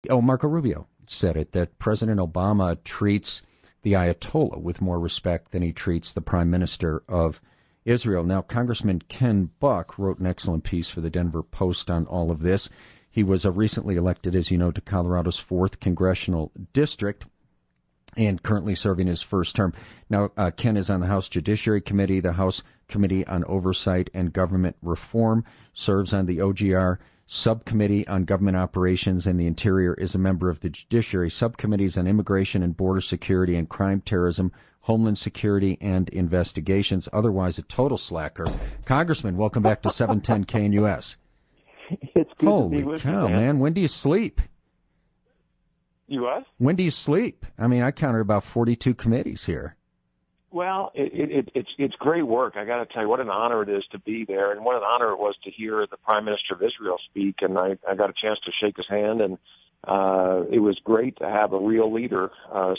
Oh, Marco Rubio said it, that President Obama treats the Ayatollah with more respect than he treats the Prime Minister of Israel. Now, Congressman Ken Buck wrote an excellent piece for the Denver Post on all of this. He was recently elected, as you know, to Colorado's 4th Congressional District and currently serving his first term. Now, Ken is on the House Judiciary Committee, the House Committee on Oversight and Government Reform, serves on the OGR Subcommittee on Government Operations, and the Interior, is a member of the Judiciary Subcommittees on Immigration and Border Security and Crime, Terrorism, Homeland Security, and Investigations, otherwise a total slacker. Congressman, welcome back to 710 KNUS. It's good Holy to be with cow, you, man. When do you sleep? You what? When do you sleep? I mean, I counted about 42 committees here. Well, it's great work. I got to tell you what an honor it is to be there, and what an honor it was to hear the Prime Minister of Israel speak. And I got a chance to shake his hand, and it was great to have a real leader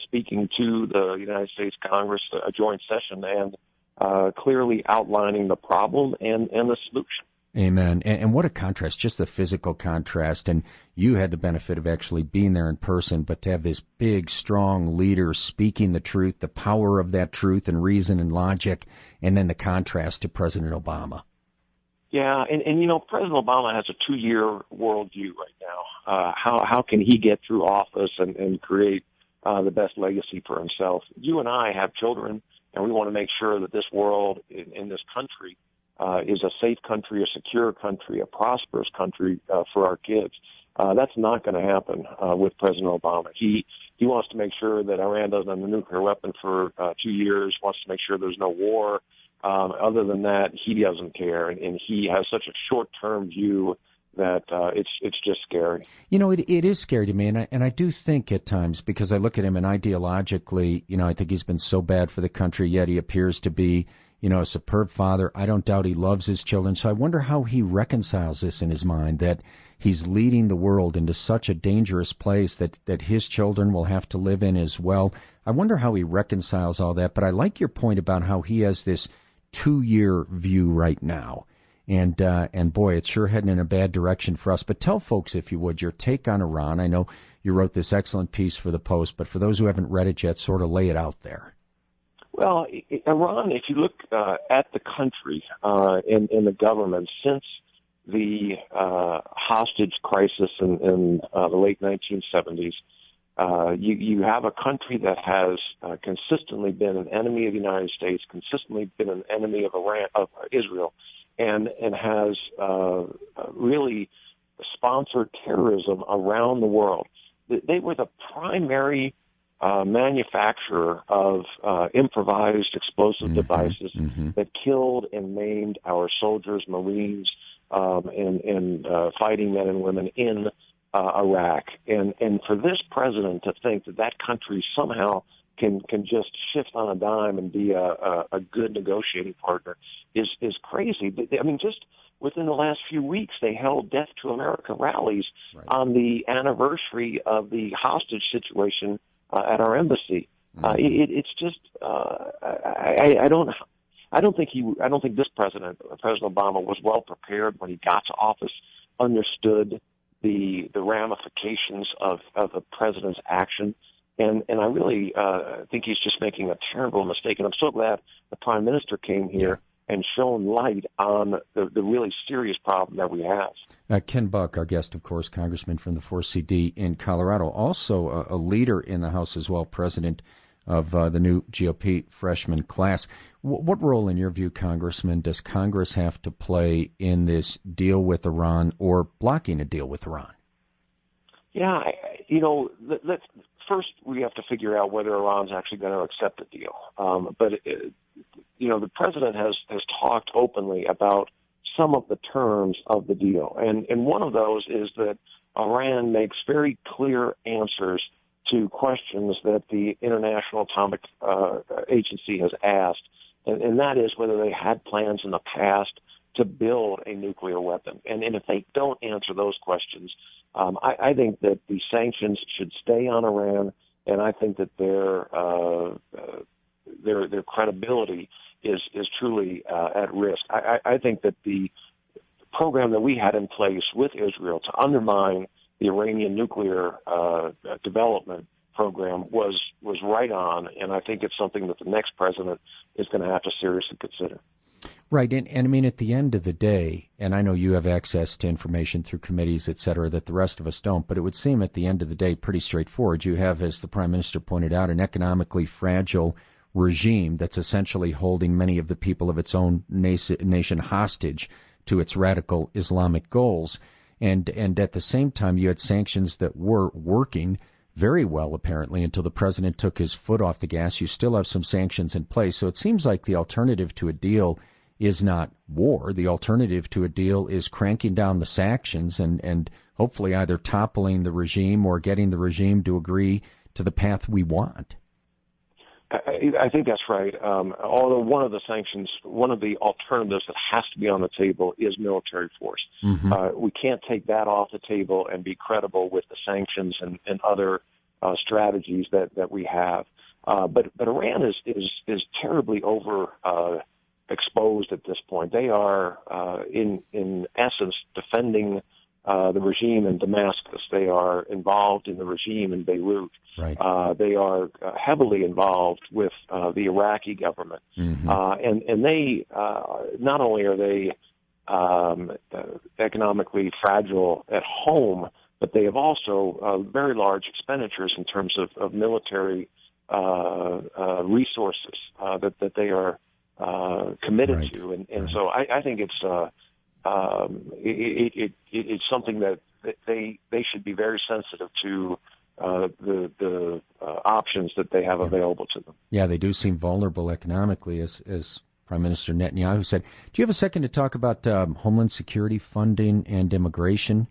speaking to the United States Congress, a joint session, and clearly outlining the problem and the solution. Amen. And what a contrast, just the physical contrast. And you had the benefit of actually being there in person, but to have this big, strong leader speaking the truth, the power of that truth and reason and logic, and then the contrast to President Obama. Yeah, and you know, President Obama has a 2-year worldview right now. How can he get through office and create the best legacy for himself? You and I have children, and we want to make sure that this world in this country is a safe country, a secure country, a prosperous country for our kids. That's not going to happen with President Obama. He wants to make sure that Iran doesn't have a nuclear weapon for 2 years, wants to make sure there's no war. Other than that, he doesn't care, and he has such a short-term view that it's just scary. You know, it is scary to me, and I do think at times, because I look at him and ideologically, you know, I think he's been so bad for the country, yet he appears to be, you know, a superb father. I don't doubt he loves his children. So I wonder how he reconciles this in his mind, that he's leading the world into such a dangerous place that his children will have to live in as well. I wonder how he reconciles all that. But I like your point about how he has this 2-year view right now. And boy, it's sure heading in a bad direction for us. But tell folks, if you would, your take on Iran. I know you wrote this excellent piece for the Post, but for those who haven't read it yet, sort of lay it out there. Well, Iran, if you look at the country and the government since the hostage crisis in the late 1970s, you have a country that has consistently been an enemy of the United States, consistently been an enemy of Israel, and has really sponsored terrorism around the world. They were the primary manufacturer of improvised explosive devices that killed and maimed our soldiers, Marines, and fighting men and women in Iraq. And for this president to think that country somehow can just shift on a dime and be a good negotiating partner is crazy. I mean, just within the last few weeks, they held Death to America rallies on the anniversary of the hostage situation at our embassy. It's just I don't think this President Obama was well prepared when he got to office, understood the ramifications of the president's action, and I really think he's just making a terrible mistake. And I'm so glad the Prime Minister came here and shone light on the really serious problem that we have. Ken Buck, our guest, of course, Congressman from the 4CD in Colorado, also a leader in the House as well, president of the new GOP freshman class. What role, in your view, Congressman, does Congress have to play in this deal with Iran or blocking a deal with Iran? Yeah, first we have to figure out whether Iran's actually going to accept the deal. But the president has talked openly about some of the terms of the deal. And one of those is that Iran makes very clear answers to questions that the International Atomic Agency has asked, and that is whether they had plans in the past to build a nuclear weapon. And if they don't answer those questions, I think that the sanctions should stay on Iran, and I think that their credibility is truly at risk. I think that the program that we had in place with Israel to undermine the Iranian nuclear development program was right on, and I think it's something that the next president is going to have to seriously consider. Right, and I mean, at the end of the day, and I know you have access to information through committees, et cetera, that the rest of us don't, but it would seem at the end of the day pretty straightforward. You have, as the Prime Minister pointed out, an economically fragile regime that's essentially holding many of the people of its own nation hostage to its radical Islamic goals. And at the same time, you had sanctions that were working very well, apparently, until the president took his foot off the gas. You still have some sanctions in place. So it seems like the alternative to a deal is not war. The alternative to a deal is cranking down the sanctions and hopefully either toppling the regime or getting the regime to agree to the path we want. I think that's right. Although one of the alternatives that has to be on the table is military force. Mm-hmm. We can't take that off the table and be credible with the sanctions and other strategies that we have. But Iran is terribly exposed at this point. They are, in essence, defending the regime in Damascus. They are involved in the regime in Beirut. Right. They are heavily involved with the Iraqi government. Mm-hmm. And they, not only are they economically fragile at home, but they have also very large expenditures in terms of military resources that they are committed right. to, and so I think it's something that they should be very sensitive to the options that they have available to them. Yeah, they do seem vulnerable economically, as Prime Minister Netanyahu said. Do you have a second to talk about Homeland Security funding and immigration?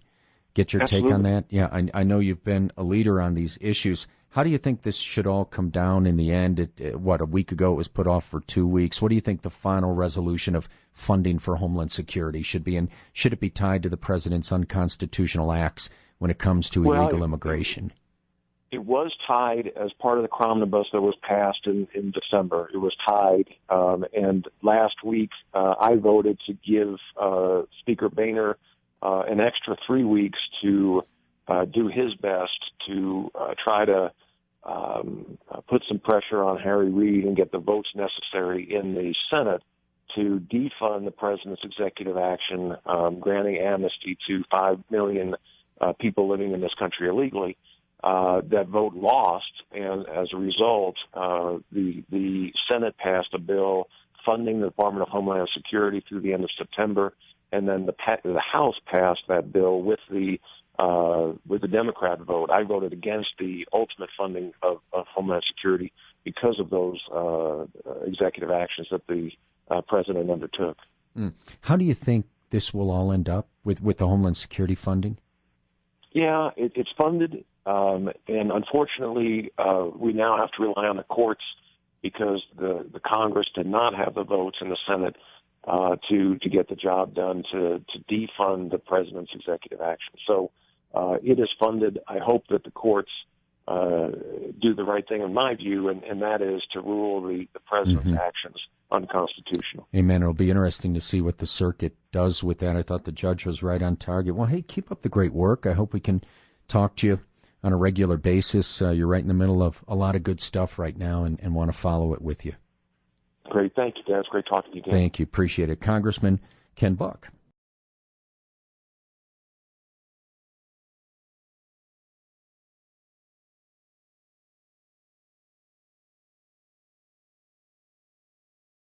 Get your Absolutely. take on that. Yeah, I know you've been a leader on these issues. How do you think this should all come down in the end? A week ago it was put off for 2 weeks. What do you think the final resolution of funding for Homeland Security should be? And should it be tied to the president's unconstitutional acts when it comes to illegal immigration? It was tied as part of the Cromnibus that was passed in December. It was tied. And last week I voted to give Speaker Boehner an extra 3 weeks to do his best to try to put some pressure on Harry Reid and get the votes necessary in the Senate to defund the president's executive action granting amnesty to 5 million people living in this country illegally. That vote lost, and as a result, the Senate passed a bill funding the Department of Homeland Security through the end of September, and then the House passed that bill with the Democrat vote. I voted against the ultimate funding of Homeland Security because of those executive actions that the president undertook. How do you think this will all end up with the Homeland Security funding? Yeah, it's funded, and unfortunately, we now have to rely on the courts because the Congress did not have the votes in the Senate to get the job done to defund the president's executive action. So it is funded. I hope that the courts do the right thing in my view, and that is to rule the president's actions unconstitutional. Amen. It'll be interesting to see what the circuit does with that. I thought the judge was right on target. Well, hey, keep up the great work. I hope we can talk to you on a regular basis. You're right in the middle of a lot of good stuff right now and want to follow it with you. Great. Thank you, Dan. It's great talking to you again. Thank you. Appreciate it. Congressman Ken Buck.